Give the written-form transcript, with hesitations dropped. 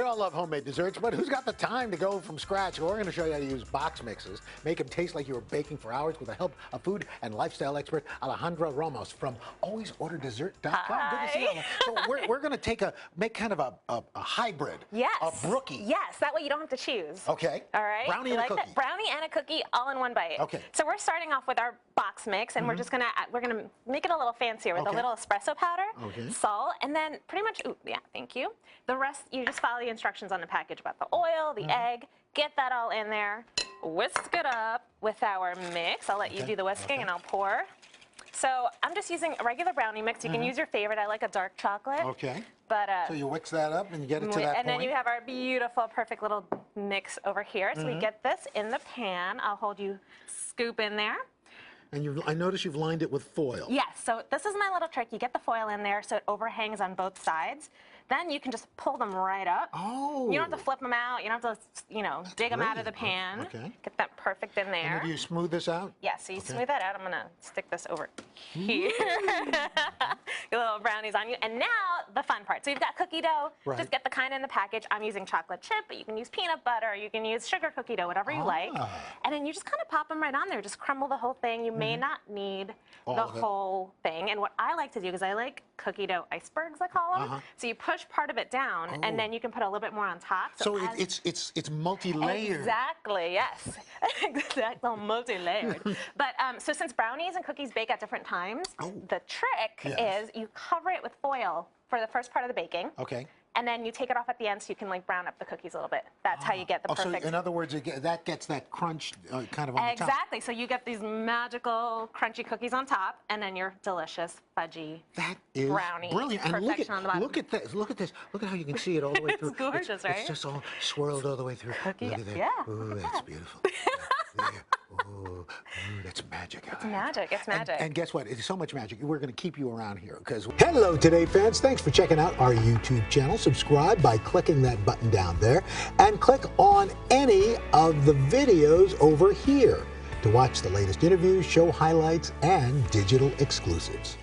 We all love homemade desserts, but who's got the time to go from scratch? Well, we're going to show you how to use box mixes, make them taste like you were baking for hours with the help of food and lifestyle expert Alejandra Ramos from alwaysorterdessert.com. Good to see you. So we're going to make kind of a hybrid. Yes. A brookie. Yes, that way you don't have to choose. Okay. All right. Brownie and a cookie. That? Brownie and a cookie all in one bite. Okay. So we're starting off with our box mix, and we're gonna make it a little fancier with a little espresso powder, salt, and then pretty much. Ooh, yeah, thank you. The rest, you just follow the instructions on the package about the oil, the egg. Get that all in there. Whisk it up with our mix. I'll let you do the whisking, and I'll pour. So I'm just using a regular brownie mix. You can use your favorite. I like a dark chocolate. Okay. But, so you whisk that up and you get it to that point. And then you have our beautiful, perfect little mix over here. So we get this in the pan. I'll hold you scoop in there. And I notice you've lined it with foil. Yes, so this is my little trick. You get the foil in there so it overhangs on both sides. Then you can just pull them right up. Oh. You don't have to flip them out. You don't have to, dig them out of the pan. Okay. Get that perfect in there. And do you smooth this out? Yeah, so you smooth that out. I'm going to stick this over here. Your little brownies on you. And now the fun part. So you've got cookie dough. Right. Just get the kind in the package. I'm using chocolate chip, but you can use peanut butter. You can use sugar cookie dough, whatever you like. And then you just kind of pop them right on there. Just crumble the whole thing. You may not need the whole thing. And what I like to do, because I like cookie dough icebergs, I call them. So you push part of it down, and then you can put a little bit more on top. So it's multi-layered. Exactly, yes. Exactly, multi-layered. But so since brownies and cookies bake at different times, the trick is you cover it with foil for the first part of the baking. Okay. And then you take it off at the end so you can brown up the cookies a little bit. That's how you get the perfect. So in other words, that gets that crunch kind of on the top. Exactly. So you get these magical crunchy cookies on top, and then your delicious fudgy brownie. Brilliant. And Perfection on the bottom. look at this. Look at this. Look at how you can see it all the way through. It's gorgeous, right? It's just all swirled all the way through. Cookie. Look at that. Yeah. Ooh, that's beautiful. Ooh, that's magic. It's magic. It's magic. And guess what? It's so much magic. We're going to keep you around here because. Hello, Today fans. Thanks for checking out our YouTube channel. Subscribe by clicking that button down there, and click on any of the videos over here to watch the latest interviews, show highlights, and digital exclusives.